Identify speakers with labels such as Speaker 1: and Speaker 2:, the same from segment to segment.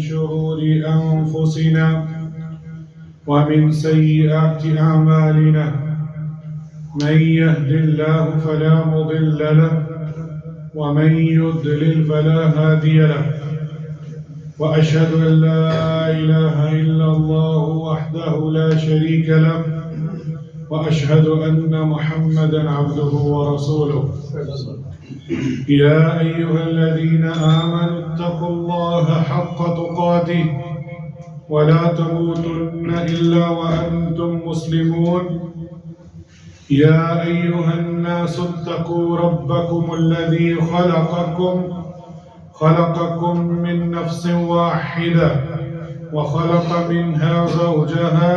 Speaker 1: شرور أنفسنا ومن سيئات أعمالنا من يهد الله فلا مضل له ومن يضلل فلا هادي له وأشهد أن لا إله إلا الله وحده لا شريك له وأشهد أن محمدًا عبده ورسوله يا أيها الذين آمنوا اتقوا الله حق تقاته ولا تموتن إلا وأنتم مسلمون يا أيها الناس اتقوا ربكم الذي خلقكم من نفس واحدة وخلق منها زوجها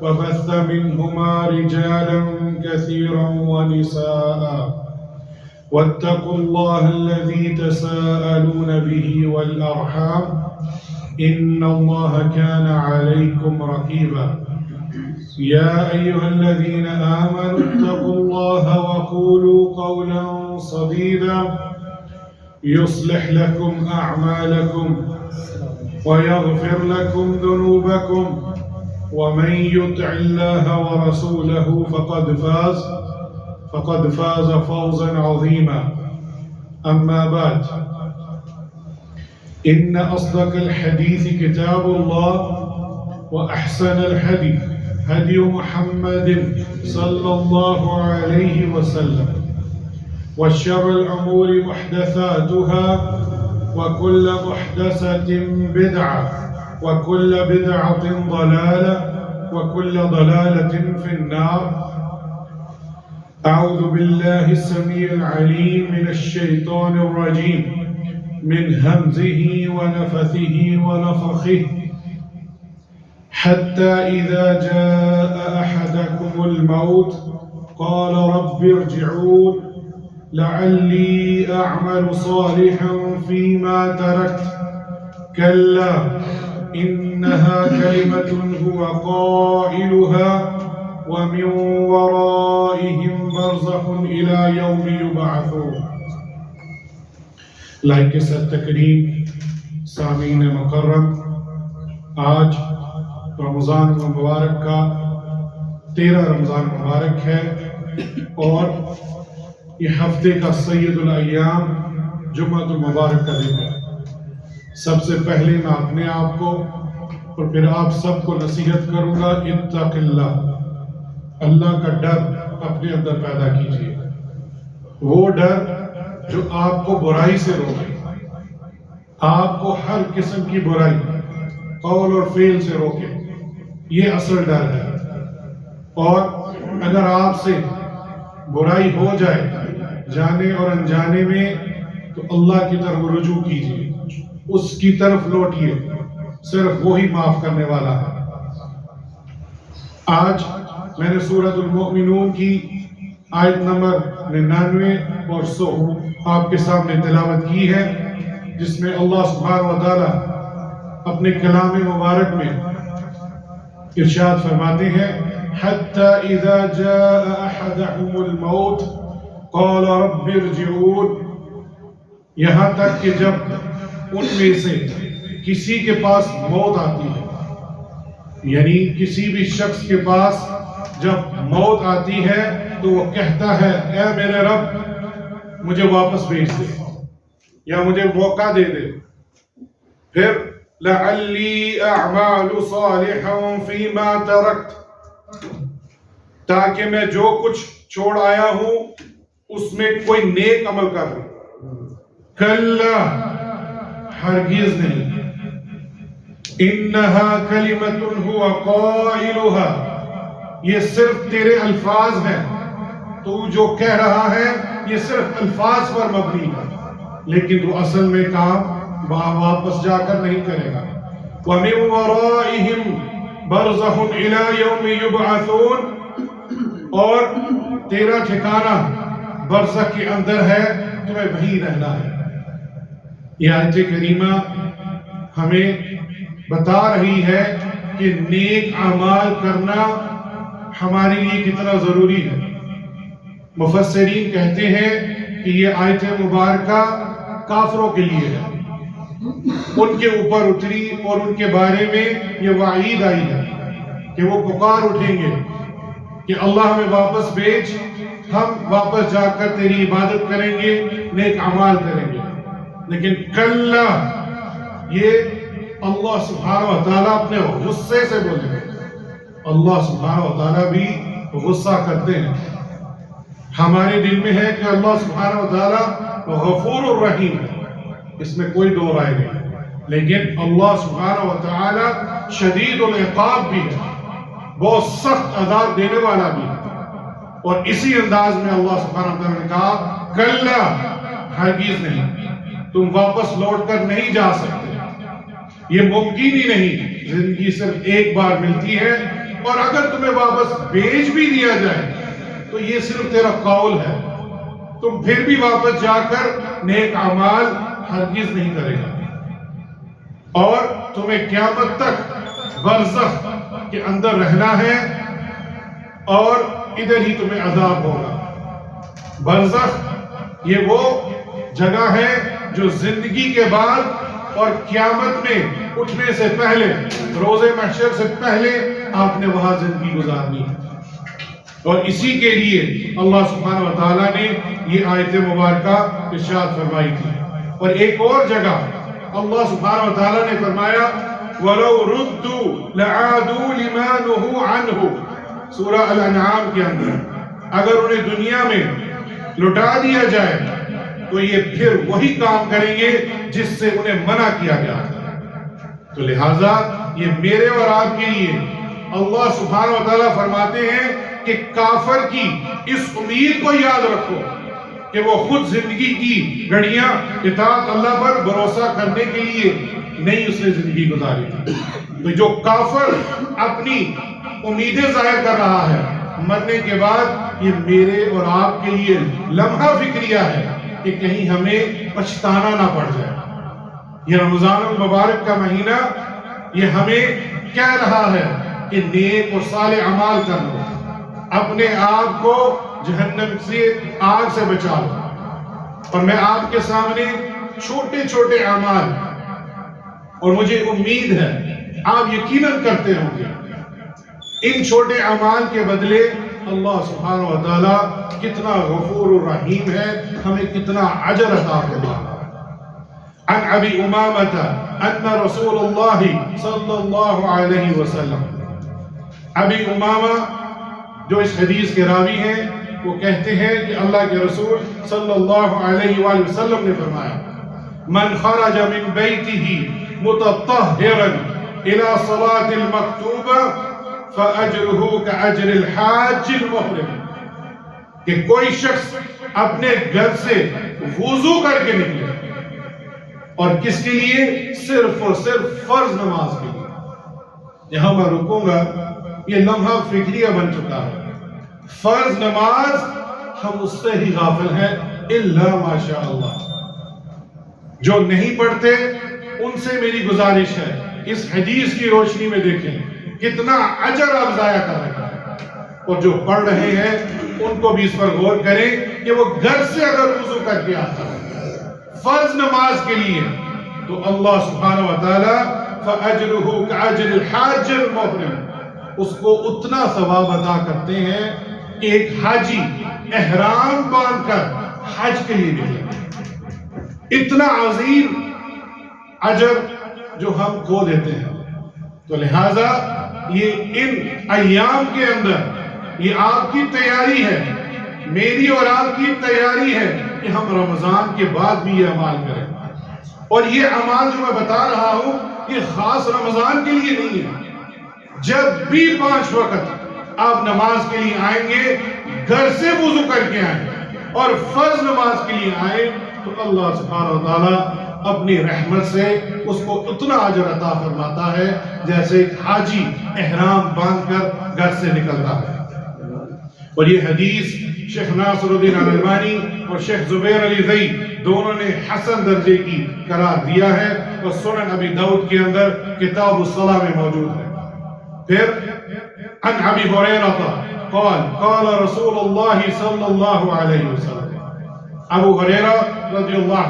Speaker 1: وبث منهما رجالا كثيرا ونساء واتقوا الله الذي تساءلون به والأرحام إن الله كان عليكم رقيبا يا أيها الذين آمنوا اتقوا الله وقولوا قولا سديدا يصلح لكم أعمالكم ويغفر لكم ذنوبكم ومن يطع الله ورسوله فقد فاز فوزا عظيما أما بعد إن أصدق الحديث كتاب الله وأحسن الهدي هدي محمد صلى الله عليه وسلم وشر الأمور محدثاتها وكل محدثة بدعة وكل بدعة ضلالة وكل ضلالة في النار أعوذ بالله السميع العليم من الشيطان الرجيم من همزه ونفثه ونفخه حتى إذا جاء أحدكم الموت قال رب ارجعون لعلي أعمل صالحا فيما تركت كلا إنها كلمة هو قائلها ومن ورائهم برزخ إلى يوم يبعثون. لائق تکریم سامعین مکرم، آج رمضان مبارک کا 13 رمضان مبارک ہے اور یہ ہفتے کا سید الایام جمعۃ المبارک کا دن ہے۔ سب سے پہلے میں اپنے آپ کو اور پھر آپ سب کو نصیحت کروں گا، اتق اللہ، اللہ کا ڈر اپنے اندر پیدا کیجیے۔ وہ ڈر جو آپ کو برائی سے روکے، آپ کو ہر قسم کی برائی قول اور فعل سے روکے، یہ اصل ڈر ہے۔ اور اگر آپ سے برائی ہو جائے جانے اور انجانے میں تو اللہ کی طرف رجوع کیجیے، اس کی طرف لوٹیے، صرف وہی معاف کرنے والا ہے۔ آج میں نے سورۃ المؤمنون کی آیت نمبر 99 اور 100 آپ کے سامنے تلاوت کی ہے، جس میں اللہ سبحانہ و تعالی اپنے کلام مبارک میں ارشاد فرماتے ہیں حتی اذا جاء احدهم الموت قال رب ارجعون، یہاں تک کہ جب ان میں سے کسی کے پاس موت آتی ہے، یعنی کسی بھی شخص کے پاس جب موت آتی ہے تو وہ کہتا ہے اے میرے رب مجھے واپس بھیج دے یا مجھے موقع دے دے، پھر لعلی اعمال صالحا فیما ترکت، تاکہ میں جو کچھ چھوڑ آیا ہوں اس میں کوئی نیک عمل کر لوں۔ کلا، ہرگز نہیں، انہا کلمۃ ہوا قائلہا، یہ صرف تیرے الفاظ ہیں، تو جو کہہ رہا ہے یہ صرف الفاظ پر مبنی ہے، لیکن تو اصل میں کام واپس جا کر نہیں کرے گا۔ وَمِن وَرَائِهِمْ بَرْزَخٌ إِلَى يَوْمِ يُبْعَثُونَ، اور تیرا ٹھکانہ برزخ کے اندر ہے، تمہیں وہیں رہنا ہے۔ یہ آیت کریمہ ہمیں بتا رہی ہے کہ نیک اعمال کرنا ہمارے لیے کتنا ضروری ہے۔ مفسرین کہتے ہیں کہ یہ آیت مبارکہ کافروں کے لیے ہے، ان کے اوپر اتری اور ان کے بارے میں یہ وعید آئی ہے کہ وہ پکار اٹھیں گے کہ اللہ ہمیں واپس بھیج، ہم واپس جا کر تیری عبادت کریں گے، نیک اعمال کریں گے۔ لیکن کلا، یہ اللہ سبحانہ و تعالیٰ اپنے غصے سے بولے گا۔ اللہ سبحانہ و تعالیٰ بھی غصہ کرتے ہیں۔ ہمارے دل میں ہے کہ اللہ سبحانہ و تعالیٰ غفور الرحیم ہے، اس میں کوئی دو رائے نہیں، لیکن اللہ سبحانہ و تعالیٰ شدید العقاب بھی ہے، بہت سخت عذاب دینے والا بھی ہے۔ اور اسی انداز میں اللہ سبحانہ و تعالیٰ نے کہا کلا، ہرگز نہیں، تم واپس لوٹ کر نہیں جا سکتے، یہ ممکن ہی نہیں، زندگی صرف ایک بار ملتی ہے، اور اگر تمہیں واپس بھیج بھی دیا جائے تو یہ صرف تیرا قول ہے، تم پھر بھی واپس جا کر نیک اعمال ہرگز نہیں کرے گا، اور تمہیں قیامت تک برزخ کے اندر رہنا ہے، اور ادھر ہی تمہیں عذاب ہوگا۔ برزخ یہ وہ جگہ ہے جو زندگی کے بعد اور قیامت میں اٹھنے سے پہلے، روز محشر سے پہلے آپ نے وہاں زندگی گزارنی ہے، اور اسی کے لیے اللہ سبحانہ و تعالیٰ نے یہ آیت مبارکہ ارشاد فرمائی تھی۔ اور ایک اور جگہ اللہ سبحانہ و تعالیٰ نے فرمایا وَلَوْ رُدُّوا لَعَادُوا لِمَا نُهُوا عَنْهُ، سورہ الانعام کے اندر، اگر انہیں دنیا میں لٹا دیا جائے تو یہ پھر وہی کام کریں گے جس سے انہیں منع کیا گیا تھا۔ تو لہٰذا یہ میرے اور آپ کے لیے اللہ سبحانہ و تعالیٰ فرماتے ہیں کہ کافر کی اس امید کو یاد رکھو کہ وہ خود زندگی کی گھڑیاں اطاعت اللہ پر بھروسہ کرنے کے لیے نہیں اس نے زندگی گزاری تھی۔ تو جو کافر اپنی امیدیں ظاہر کر رہا ہے مرنے کے بعد، یہ میرے اور آپ کے لیے لمحہ فکریہ ہے کہ کہیں ہمیں پچھتانا نہ پڑ جائے۔ یہ رمضان المبارک کا مہینہ یہ ہمیں کہہ رہا ہے کہ نیک اور صالح اعمال کر لو، اپنے آپ کو جہنم سے، آگ سے بچا لو۔ اور میں آپ کے سامنے چھوٹے چھوٹے اعمال، اور مجھے امید ہے آپ یقیناً کرتے ہوں گے، ان چھوٹے اعمال کے بدلے اللہ سبحانہ و تعالیٰ کتنا غفور الرحیم ہے، ہمیں کتنا اجر عطا فرماتا ہے۔ عن ابی امامہ ان رسول اللہ صلی اللہ علیہ وسلم، ابی امامہ جو اس حدیث کے راوی ہیں، وہ کہتے ہیں کہ اللہ کے رسول صلی اللہ علیہ وآلہ وسلم نے فرمایا من خرج من بیتہ متطہرا الى صلاة المکتوبہ فأجرہ کأجر الحاج المحرم، کہ کوئی شخص اپنے گھر سے وضو کر کے نکلے، اور کس کے لیے؟ صرف اور صرف فرض نماز کے لیے۔ یہاں میں رکوں گا، یہ لمحہ فکریہ بن چکا ہے۔ فرض نماز ہم اس سے ہی غافل ہیں، الا ماشاء اللہ۔ جو نہیں پڑھتے ان سے میری گزارش ہے، اس حدیث کی روشنی میں دیکھیں کتنا اجر آپ ضائع کر رہے ہیں، اور جو پڑھ رہے ہیں ان کو بھی اس پر غور کریں کہ وہ گھر سے اگر وضو کر کے آتا ہے فرض نماز کے لیے، تو اللہ سبحانہ و تعالیٰ فَأَجْرُهُ كَأَجْرِ الْحَاجِّ الْمُحْرِمِ، اس کو اتنا ثواب عطا کرتے ہیں کہ ایک حاجی احرام باندھ کر حج کے لیے نکلے، اتنا عظیم اجر جو ہم کھو دیتے ہیں۔ تو لہٰذا یہ ان ایام کے اندر یہ آپ کی تیاری ہے، میری اور آپ کی تیاری ہے کہ ہم رمضان کے بعد بھی یہ اعمال کریں، اور یہ اعمال جو میں بتا رہا ہوں یہ خاص رمضان کے لیے نہیں ہے۔ جب بھی 5 وقت آپ نماز کے لیے آئیں گے، گھر سے وضو کر کے آئیں اور فرض نماز کے لیے آئیں، تو اللہ سبحانہ و تعالیٰ اپنی رحمت سے اس کو اتنا اجر عطا فرماتا ہے جیسے ایک حاجی احرام باندھ کر گھر سے نکلتا ہے۔ اور یہ حدیث شیخ ناصر الدین الالبانی اور شیخ زبیر علی زئی دونوں نے حسن درجے کی قرار دیا ہے، اور سنن ابی داؤد کے اندر کتاب الصلاۃ میں موجود ہے۔ پھر عن ابی ہریرہ قال قال رسول اللہ صلی اللہ علیہ وسلم، ابو ہریرہ رضی اللہ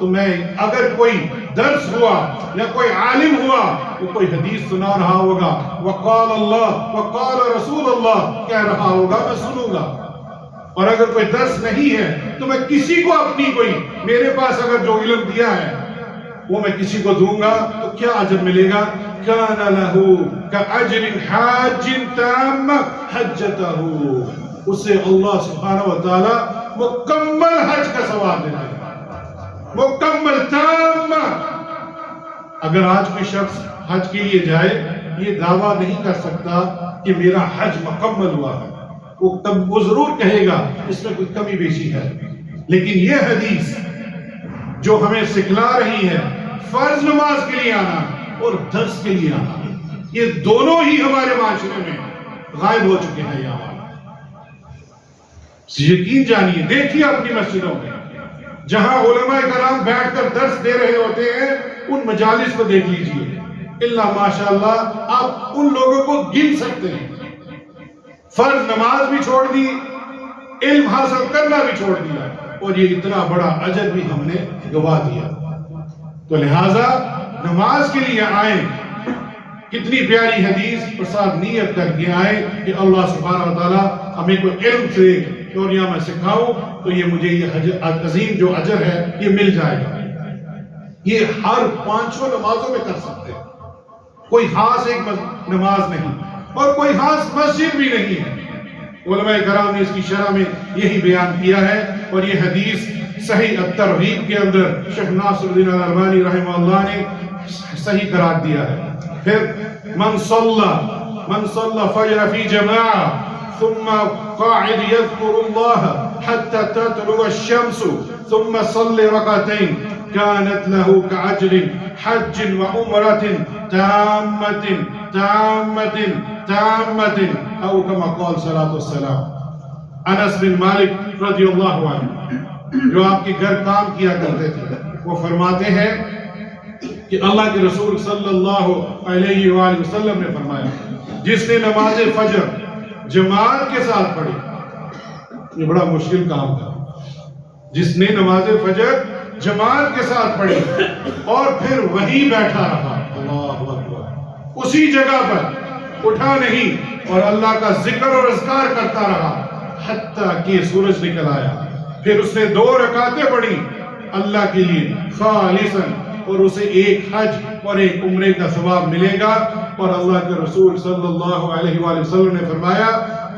Speaker 1: تو میں اگر کوئی درس ہوا یا کوئی عالم ہوا وہ کوئی حدیث سنا رہا ہوگا وقال اللہ وقال رسول اللہ کہہ رہا ہوگا میں سنوں گا. اور اگر کوئی درس نہیں ہے تو میں کسی کو اپنی کوئی میرے پاس اگر جو علم دیا ہے وہ میں کسی کو دوں گا تو کیا اجر ملے گا؟ کان لہ کاجر حاج تام حجتہ، اسے اللہ سبحانہ و تعالی مکمل حج کا ثواب دے گا، مکمل تام. اگر آج کوئی شخص حج کے لیے جائے یہ دعویٰ نہیں کر سکتا کہ میرا حج مکمل ہوا ہے، وہ ضرور کہے گا اس میں کوئی کمی بیشی ہے. لیکن یہ حدیث جو ہمیں سکھلا رہی ہے فرض نماز کے لیے آنا اور درس کے لیے آنا، یہ دونوں ہی ہمارے معاشرے میں غائب ہو چکے ہیں. یہاں یقین جانیے، دیکھیے اپنی مسجدوں میں جہاں علماء کرام بیٹھ کر درس دے رہے ہوتے ہیں ان مجالس کو دیکھ لیجئے، اللہ ماشاءاللہ آپ ان لوگوں کو گن سکتے ہیں. فرض نماز بھی چھوڑ دی، علم حاصل کرنا بھی چھوڑ دیا، اور یہ اتنا بڑا اجر بھی ہم نے گوا دیا. تو لہٰذا نماز کے لیے آئیں، کتنی پیاری حدیث اور ساتھ نیت کر کے آئیں کہ اللہ سبحانہ و تعالیٰ ہمیں کوئی علم سے دنیا میں سکھاؤ تو یہ مجھے یہ عظیم جو اجر ہے یہ مل جائے گا. یہ ہر پانچوں نمازوں میں کر سکتے ہیں، کوئی خاص ایک نماز نہیں اور کوئی خاص مسجد بھی نہیں ہے. علماء کرام نے اس کی شرح میں یہی بیان کیا ہے، اور یہ حدیث صحیح الترغیب کے اندر شیخ ناصر الدین الالبانی رحمہ اللہ نے صحیح قرار دیا ہے. پھر من صلى فجر في جماعة ثم قاعد يذكر الله حتى تطلع الشمس ثم صلى ركعتين كانت له كأجر حج وعمرة تامة تامة تامة أو كما قال صلى الله عليه وسلم. انس بن مالک رضی اللہ عنہ جو آپ کے گھر کام کیا کرتے تھے وہ فرماتے ہیں کہ اللہ کے رسول صلی اللہ علیہ وآلہ وسلم نے فرمایا جس نے نماز فجر جماعت کے ساتھ پڑھی، یہ بڑا مشکل کام تھا، جس نے نماز فجر جماعت کے ساتھ پڑھی اور پھر وہیں بیٹھا رہا، اللہ اکبر، اسی جگہ پر اٹھا نہیں اور اللہ کا ذکر اور اذکار کرتا رہا حتیٰ کہ سورج نکل آیا، پھر اس نے 2 رکعتیں پڑھی اللہ کے لیے خالصاً، اور اسے ایک حج اور ایک عمرے کا ثواب ملے گا. اور اللہ کے رسول صلی اللہ علیہ وآلہ وسلم نے فرمایا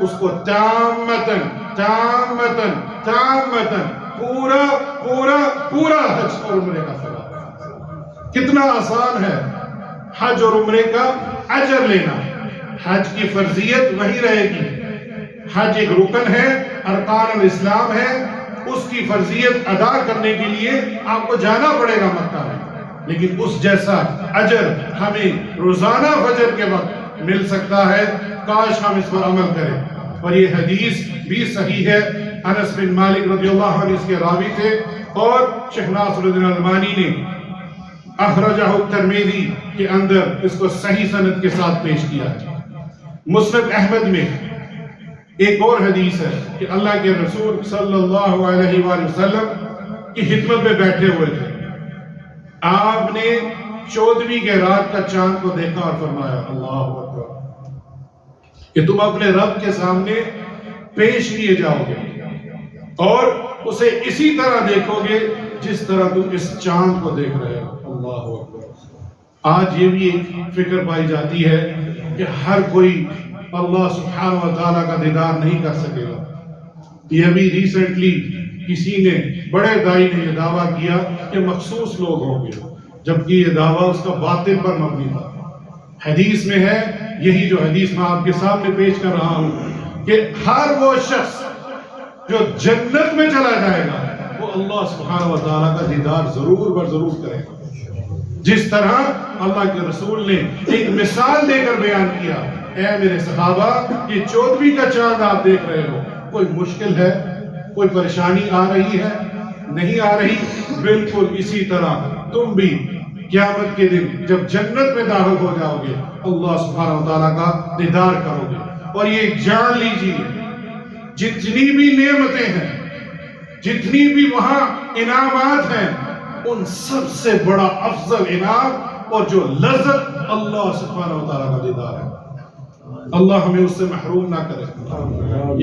Speaker 1: اس کو تامتن تامتن تامتن پورا پورا پورا حج اور عمرے کا ثواب. کتنا آسان ہے حج اور عمرے کا اجر لینا. حج کی فرضیت وہی رہے گی، حج ایک رکن ہے، ارکان الاسلام ہے، اس کی فرضیت ادا کرنے کے لیے آپ کو جانا پڑے گا مکہ میں، لیکن اس جیسا اجر ہمیں روزانہ فجر کے وقت مل سکتا ہے. کاش ہم اس پر عمل کریں. اور یہ حدیث بھی صحیح ہے، انس بن مالک رضی اللہ عنہ اس کے راوی تھے، اور شیخ ناصر الدین الالبانی نے اخرجہ الترمذی کے اندر اس کو صحیح سند کے ساتھ پیش کیا ہے. مسند احمد میں ایک اور حدیث ہے کہ اللہ کے رسول صلی اللہ علیہ وآلہ وسلم کی خدمت میں بیٹھے ہوئے تھے، آپ نے 14ویں کی رات کا چاند کو دیکھا اور فرمایا اللہ اکبر کہ تم اپنے رب کے سامنے پیش کیے جاؤ گے اور اسے اسی طرح دیکھو گے جس طرح تم اس چاند کو دیکھ رہے ہو. اللہ اکبر. آج یہ بھی ایک فکر پائی جاتی ہے کہ ہر کوئی اللہ سبحانہ و تعالیٰ کا دیدار نہیں کر سکے گا. یہ ابھی ریسنٹلی کسی نے بڑے دائی نے یہ دعویٰ کیا کہ مخصوص لوگ ہوں گے، جبکہ یہ دعویٰ اس کا باطل پر مبنی تھا. حدیث میں ہے یہی جو حدیث میں آپ کے سامنے پیش کر رہا ہوں کہ ہر وہ شخص جو جنت میں چلا جائے گا وہ اللہ سبحانہ و تعالیٰ کا دیدار ضرور بر ضرور کرے گا. جس طرح اللہ کے رسول نے ایک مثال دے کر بیان کیا، اے میرے صحابہ یہ 14ویں کا چاند آپ دیکھ رہے ہو، کوئی مشکل ہے، کوئی پریشانی آ رہی ہے؟ نہیں آ رہی. بالکل اسی طرح تم بھی قیامت کے دن جب جنت میں داخل ہو جاؤ گے اللہ سبحانہ و تعالیٰ کا دیدار کرو گے. اور یہ جان لیجیے جتنی بھی نعمتیں ہیں، جتنی بھی وہاں انعامات ہیں، ان سب سے بڑا افضل انعام اور جو لذت اللہ سبحانہ و تعالیٰ کا دیدار ہے. اللہ ہمیں اس سے محروم نہ کرے.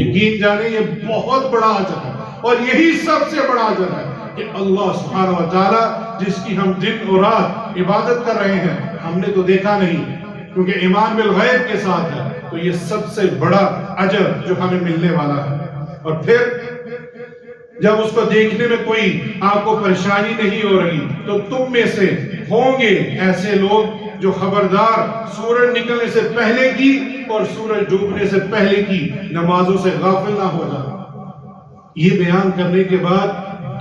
Speaker 1: یقین جانے یہ بہت بڑا اجر ہے اور یہی سب سے بڑا اجر ہے کہ اللہ سبحانہ و تعالیٰ جس کی ہم دن اور رات عبادت کر رہے ہیں, ہم نے تو دیکھا نہیں کیونکہ ایمان بالغیب کے ساتھ ہے, تو یہ سب سے بڑا اجر جو ہمیں ملنے والا ہے. اور پھر جب اس کو دیکھنے میں کوئی آپ کو پریشانی نہیں ہو رہی تو تم میں سے ہوں گے ایسے لوگ جو خبردار سورج نکلنے سے پہلے کی اور سورج ڈوبنے سے پہلے کی نمازوں سے غافل نہ ہو جائے. یہ بیان کرنے کے بعد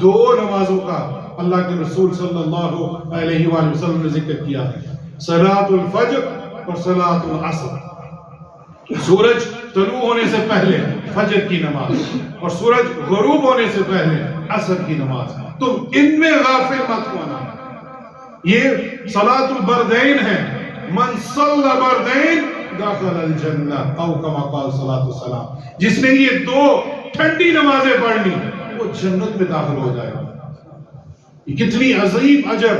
Speaker 1: دو نمازوں کا اللہ کے رسول صلی اللہ علیہ وآلہ وسلم نے ذکر کیا ہے, صلاۃ الفجر اور صلاۃ العصر. سورج طلوع ہونے سے پہلے فجر کی نماز اور سورج غروب ہونے سے پہلے عصر کی نماز, تم ان میں غافل مت ہونا. یہ صلاۃ البردین ہے, من صلی بردین دخل الجنہ او کما قال صلاۃ السلام. جس نے یہ دو ٹھنڈی نمازیں پڑھ لی وہ جنت میں داخل ہو جائے گا. یہ کتنی عظیم اجر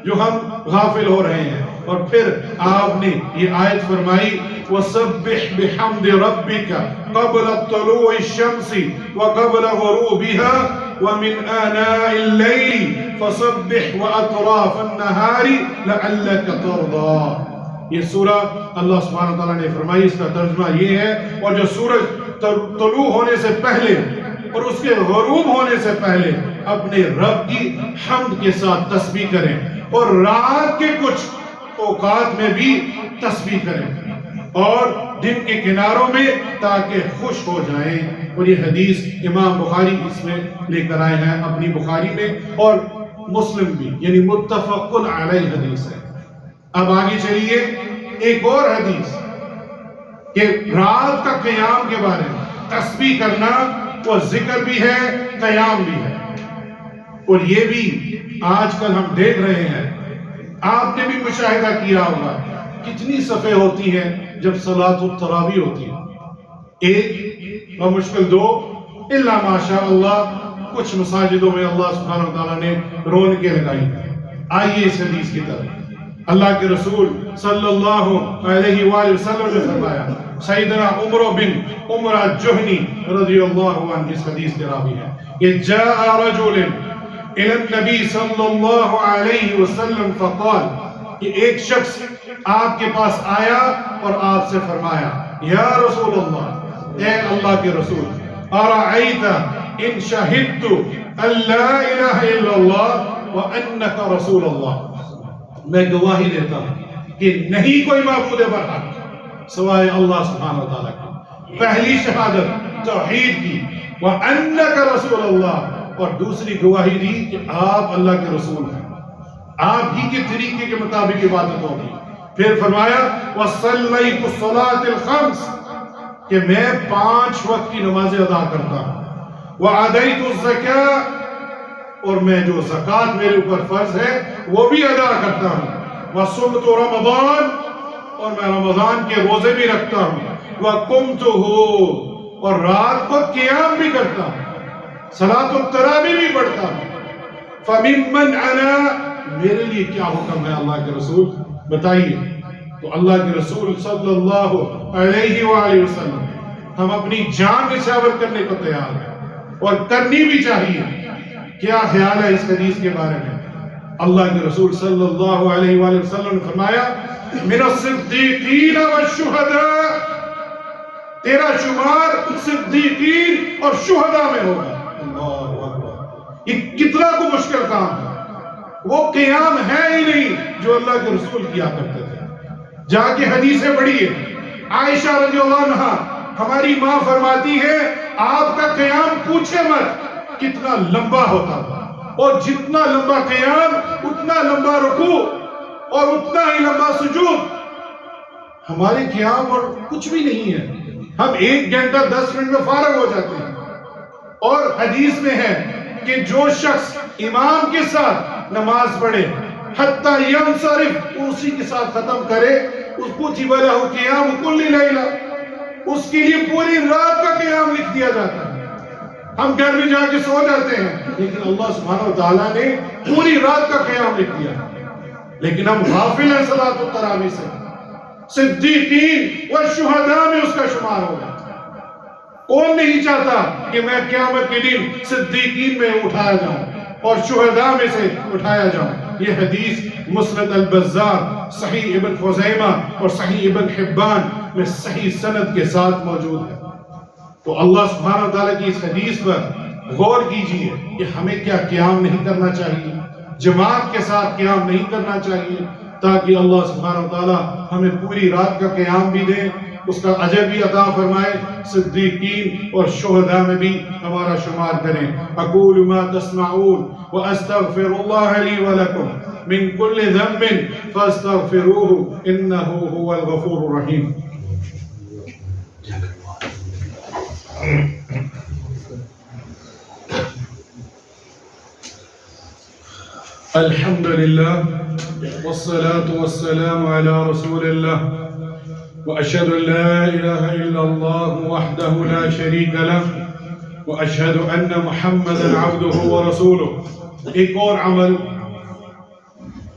Speaker 1: جو ہم غافل ہو رہے ہیں. اور پھر آپ نے یہ آیت فرمائی وَسَبِّحْ بِحَمْدِ رَبِّكَ قَبْلَ طُلُوعِ الشَّمْسِ وَقَبْلَ غُرُوبِهَا وَمِنْ آنَاءِ اللَّيْلِ فَسَبِّحْ وَأَطْرَافَ النَّهَارِ لَعَلَّكَ تَرْضَىٰ. یہ سورہ اللہ سبحانہ وتعالیٰ نے فرمائی, اس کا ترجمہ یہ ہے, اور جو سورج طلوع ہونے سے پہلے اور اس کے غروب ہونے سے پہلے اپنے رب کی حمد کے ساتھ تسبیح کریں اور رات کے کچھ اوقات میں بھی تسبیح کریں اور دن کے کناروں میں تاکہ خوش ہو جائیں. اور یہ حدیث امام بخاری اس میں لے کر آئے ہیں اپنی بخاری میں, اور مسلم بھی, یعنی متفق علیہ حدیث ہے. اب آگے چلیے ایک اور حدیث کہ رات کا قیام کے بارے میں. تسبیح کرنا وہ ذکر بھی ہے, قیام بھی ہے. اور یہ بھی آج کل ہم دیکھ رہے ہیں, آپ نے بھی مشاہدہ کیا ہوگا کتنی صفیں ہوتی ہیں جب صلاۃ التراویح ہوتی ہے. ایک و مشکل دو, الا ماشاء اللہ کچھ مساجدوں میں اللہ سبحانہ وتعالیٰ نے رونقیں لگائی. آئیے اس حدیث کی طرف. اللہ کے رسول صلی اللہ علیہ وآلہ وسلم نے فرمایا, سیدنا عمر بن عمر الجہنی رضی اللہ عنہ اس حدیث کے راوی ہیں, کہ جاء رجل الى النبی صلی اللہ علیہ وسلم فقال, کہ ایک شخص آپ کے پاس آیا اور آپ سے فرمایا, یا رسول اللہ, اے اللہ کے رسول, ارأیت ان شہدت ان لا الہ الا اللہ وانک رسول اللہ, میں گواہی دیتا ہوں کہ نہیں کوئی معبود برحق سوائے اللہ سبحانہ وتعالیٰ کی, پہلی شہادت توحید کی, وانک رسول اللہ, اور دوسری گواہی دی کہ آپ اللہ کے رسول ہیں, آپ ہی کے طریقے کے مطابق عبادت ہوگی. پھر فرمایا وَصَلَّيْتُ الصَّلَاةِ الْخَمْسِ, کہ میں 5 وقت کی نمازیں ادا کرتا ہوں, وَعَدَيْتُ الزَّكَاةِ, اور میں جو زکوٰۃ میرے اوپر فرض ہے وہ بھی ادا کرتا ہوں, وَصُمْتُ رَمَضَانَ, اور میں رمضان کے روزے بھی رکھتا ہوں, وَقُمْتُهُ, اور رات کو قیام بھی کرتا ہوں, صلاۃ التراویح بھی پڑھتا ہوں. فَمِمَّنْ أَنَا, میرے لیے کیا حکم ہے اللہ کے رسول بتائیے. تو اللہ کے رسول صلی اللہ علیہ وآلہ وسلم, ہم اپنی جان نچھاور کرنے کو تیار ہیں اور کرنی بھی چاہیے. کیا خیال ہے اس حدیث کے بارے میں؟ اللہ کے رسول صلی اللہ علیہ وآلہ وسلم نے فرمایا, من الصدیقین والشہداء, تیرا شمار صدیقین اور شہداء میں ہوگا. اللہ اکبر, یہ کتنا کو مشکل کام ہے. وہ قیام ہے ہی نہیں جو اللہ کے رسول کیا کرتے تھے. جا کے حدیثیں پڑھیے, عائشہ رضی اللہ عنہا ہماری ماں فرماتی ہے آپ کا قیام پوچھے مت کتنا لمبا ہوتا تھا, اور جتنا لمبا قیام اتنا لمبا رکوع اور اتنا ہی لمبا سجود. ہمارے قیام اور کچھ بھی نہیں ہے, ہم 1 گھنٹہ 10 منٹ میں فارغ ہو جاتے ہیں. اور حدیث میں ہے کہ جو شخص امام کے ساتھ نماز پڑھے حتیٰ ینصرف, اسی کے ساتھ ختم کرے, اس کو کتب لہ قیام کل لیلہ, اس کے لیے پوری رات کا قیام لکھ دیا جاتا ہے. ہم گھر میں جا کے سو جاتے ہیں، لیکن اللہ سبحانہ و تعالیٰ نے پوری رات کا قیام لکھ دیا، لیکن ہم غافل ہیں صلاۃ التراویح سے۔ صدیقین والشہداء میں اس کا شمار ہوگا۔ کون نہیں چاہتا کہ میں قیامت کے دن صدیقین میں اٹھایا جاؤں اور شہداء میں سے اٹھایا جاؤں۔ یہ حدیث مسند البزار، صحیح ابن خزیمہ اور صحیح ابن حبان میں صحیح سند کے ساتھ موجود ہے۔ تو اللہ سبحانہ و تعالیٰ کی اس حدیث پر غور کیجئے کہ ہمیں کیا قیام نہیں کرنا چاہیے، جماعت کے ساتھ قیام نہیں کرنا چاہیے، تاکہ اللہ سبحانہ و تعالیٰ ہمیں پوری رات کا قیام بھی دے، اس کا اجر بھی عطا فرمائے، صدیقین اور شہداء میں بھی ہمارا شمار کریں۔ اقول ما تسمعون واستغفر الله لي ولكم من كل ذنب فاستغفروه انه هو الغفور الرحيم۔ الحمد لله والصلاة والسلام على رسول الله وأشهد أن لا إله إلا الله وحده لا شريك له وأشهد أن محمدا عبده ورسوله۔ ایک اور عمل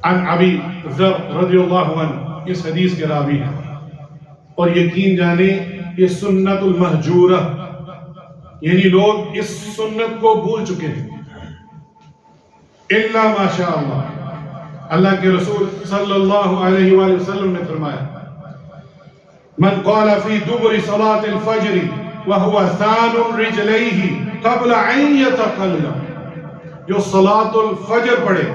Speaker 1: عن ابی ذر رضی اللہ عنہ، اس حدیث کے راوی ہیں، اور یقین جانے یہ سنت المہجورہ، یعنی لوگ اس سنت کو بھول چکے ہیں، الا ما شاء اللہ۔ اللہ کے رسول صلی اللہ علیہ وآلہ وسلم نے فرمایا، من قال في دبر صلاة الفجر وهو ثان رجليه قبل ان يتقلب، جو صلاة الفجر پڑھے،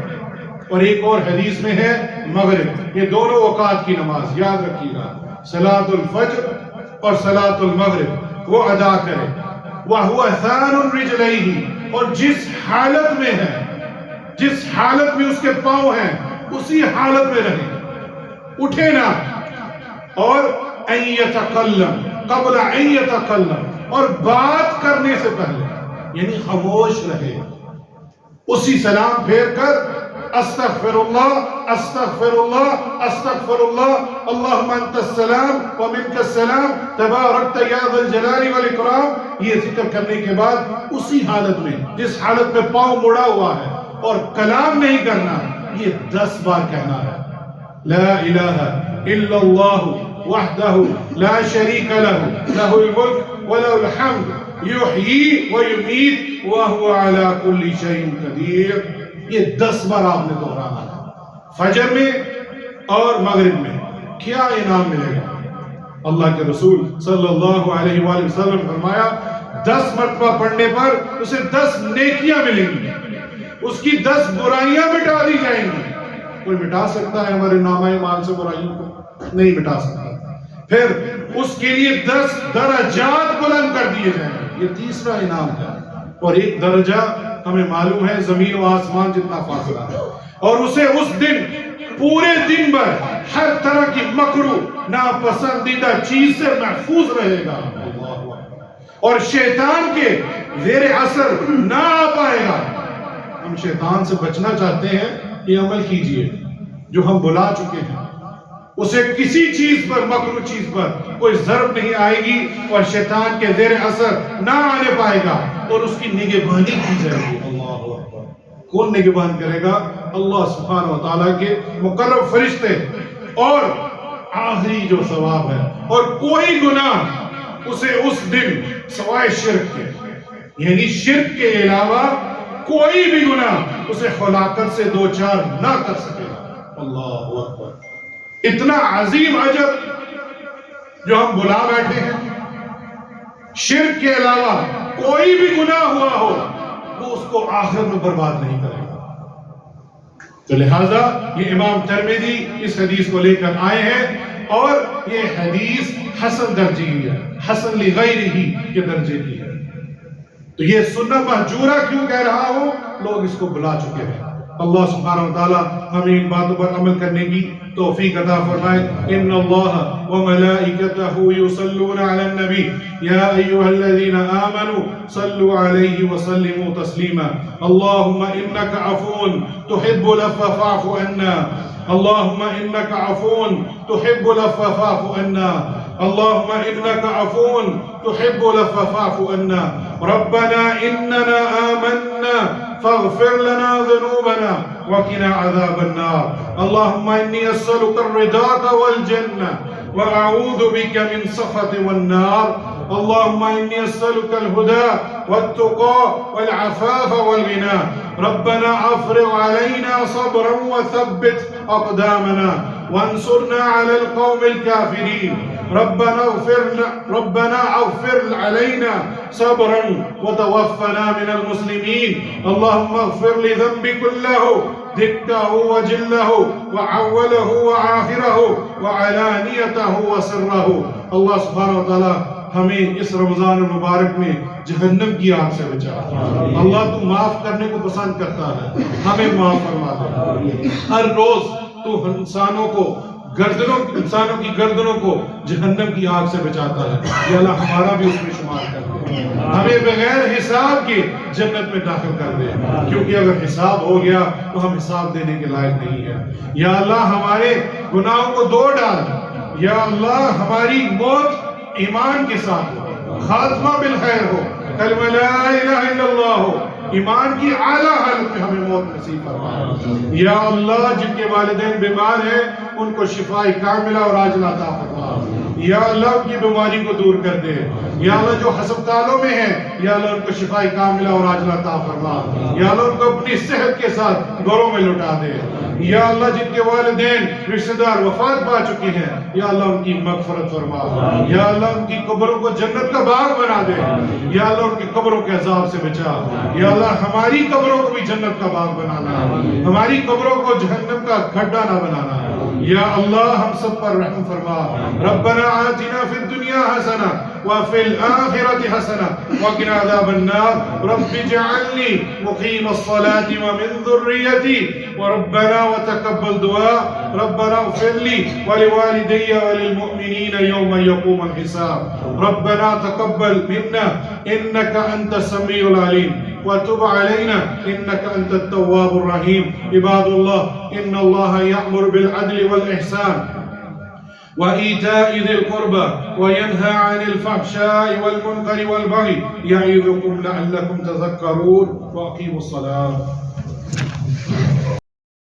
Speaker 1: اور ایک اور حدیث میں ہے مغرب، یہ دونوں اوقات کی نماز یاد رکھیے گا، صلاة الفجر اور صلاة المغرب، وہ ادا کرے، وهو ثان رجليه، اور جس حالت میں ہے، جس حالت میں اس کے پاؤں ہیں اسی حالت میں رہے، اٹھے نہ، اور ان یتکلم قبل ان یتکلم، اور بات کرنے سے پہلے یعنی خاموش رہے، اسی سلام پھیر کر استغفر اللہ استغفر اللہ استغفر اللہ اللہم انت السلام ومنک السلام تبارکت یا ذا الجلال والاکرام، یہ ذکر کرنے کے بعد اسی حالت میں، جس حالت میں پاؤں مڑا ہوا ہے اور کلام نہیں کرنا، یہ 10 بار کہنا ہے۔ لا الہ الا اللہ وحدہ لا شریک لہ لہ الملک ولہ الحمد یحیی ویمیت وہو علی کل شیء قدیر، یہ 10 بار آپ نے دہرانا ہے، فجر میں اور مغرب میں۔ کیا انعام ملے گا؟ اللہ کے رسول صلی اللہ علیہ وآلہ وسلم نے فرمایا 10 مرتبہ پڑھنے پر اسے 10 نیکیاں ملیں گی، اس کی 10 برائیاں مٹا دی جائیں گی۔ کوئی مٹا سکتا ہے ہمارے نامہ اعمال سے برائیوں کو؟ نہیں مٹا سکتا۔ پھر اس کے لیے 10 درجات بلند کر دیے جائیں گے، یہ تیسرا انعام ہے۔ اور ایک درجہ ہمیں معلوم ہے زمین و آسمان جتنا فاصلہ ہے، اور اسے اس دن پورے دن بھر ہر طرح کی مکروہ ناپسندیدہ چیز سے محفوظ رہے گا، اور شیطان کے زیر اثر نہ آ پائے گا۔ ہم شیطان سے بچنا چاہتے ہیں، یہ عمل کیجئے جو ہم بلا چکے ہیں، اسے کسی چیز پر، مکروہ چیز پر کوئی ضرب نہیں آئے گی، اور شیطان کے زیر اثر نہ آنے پائے گا، اور اس کی نگہبانی کی جائے گی۔ اللہ اکبر۔ کون نگہبان کرے گا؟ اللہ سبحانہ و تعالیٰ کے مقرب فرشتے، اور آخری جو ثواب ہے، اور کوئی گناہ اسے اس دن سوائے شرک کے، یعنی شرک کے علاوہ کوئی بھی گناہ اسے خلاقت سے دوچار نہ کر سکے گا۔ اللہ اکبر۔ اتنا عظیم اجر جو ہم بلا بیٹھے ہیں، شرک کے علاوہ کوئی بھی گناہ ہوا ہو وہ اس کو آخر میں برباد نہیں کرے گا۔ تو لہٰذا یہ امام ترمذی اس حدیث کو لے کر آئے ہیں، اور یہ حدیث حسن درجے کی ہے، حسن لغیرہ کے درجے کی ہے۔ تو یہ سنت مہجورہ کیوں کہہ رہا ہوں؟ لوگ اس کو بلا چکے ہیں۔ اللہ سبحانہ وتعالی ہمیں ان باتوں پر عمل کرنے کی توفیق عطا فرمائے۔ ان اللہ وملائکتہ یصلون علی النبی یا ایھا الذین آمنوا صلوا علیہ وسلموا تسلیما۔ اللہم انک عفو تحب العفو فاعف عنا، اللہم انک عفو تحب العفو فاعف عنا۔ اللهم إنك عفو تحب العفو فاعف عنا ربنا إننا آمنا فاغفر لنا ذنوبنا وقنا عذاب النار اللهم إني أسألك الرضاك والجنة وأعوذ بك من سخط والنار اللهم إني أسألك الهدى والتقى والعفاف والغنى ربنا أفرغ علينا صبرا وثبت أقدامنا وانصرنا على القوم الكافرين ربنا اغفر علينا صبرا وتوفنا من المسلمين اللهم اغفر لذنبي كله دقه وجله وعوله وآخره وعلانيته وسره اللہ سبحانہ وتعالی ہمیں اس رمضان المبارک میں جہنم کی آگ سے بچا اللہ تو معاف کرنے کو پسند کرتا ہے ہمیں معاف فرما دے ہر روز تو انسانوں کی گردنوں کو جہنم کی آگ سے بچاتا ہے یا اللہ ہمارا بھی اس میں شمار کر دے ہمیں بغیر حساب کے جنت میں داخل کر دے کیونکہ اگر حساب ہو گیا تو ہم حساب دینے کے لائق نہیں ہیں یا اللہ ہمارے گناہوں کو دھو ڈال یا اللہ ہماری موت ایمان کے ساتھ ہو خاتمہ بالخیر ہو کلمہ لا الہ الا اللہ ہو ایمان کی اعلیٰ حالت میں ہمیں موت نصیب فرما یا اللہ جن کے والدین بیمار ہیں ان کو شفاء کاملہ اور عاجلہ عطا فرما یا اللہ ان کی بیماری کو دور کر دے یا اللہ جو ہسپتالوں میں ہیں یا اللہ ان کو شفاء کاملہ اور عاجلہ عطا فرما یا اللہ ان کو اپنی صحت کے ساتھ گھروں میں لٹا دے یا اللہ جن کے والدین رشتہ دار وفات پا چکے ہیں یا اللہ ان کی مغفرت فرما یا اللہ ان کی قبروں کو جنت کا باغ بنا دے یا اللہ ان کی قبروں کے عذاب سے بچا یا اللہ ہماری قبروں کو بھی جنت کا باغ بنانا ہماری قبروں کو جہنم کا کھڈا نہ بنانا یا اللہ ہم سب پر رحم فرما ربنا آتنا فی الدنیا حسنہ وفي الآخرة حسنة وقنا عذاب النار رب اجعلني مقيم الصلاة ومن ذريتي وربنا وتقبل دعاء ربنا اغفر لي ولوالدي وللمؤمنين يوم يقوم الحساب ربنا تقبل منا إنك أنت السميع العليم وتب علينا إنك أنت التواب الرحيم عباد الله إن الله يأمر بالعدل والإحسان وإيتاء ذي القربى وينهى عن الفحشاء والمنكر والبغي يعظكم لعلكم تذكرون وأقيموا الصلاة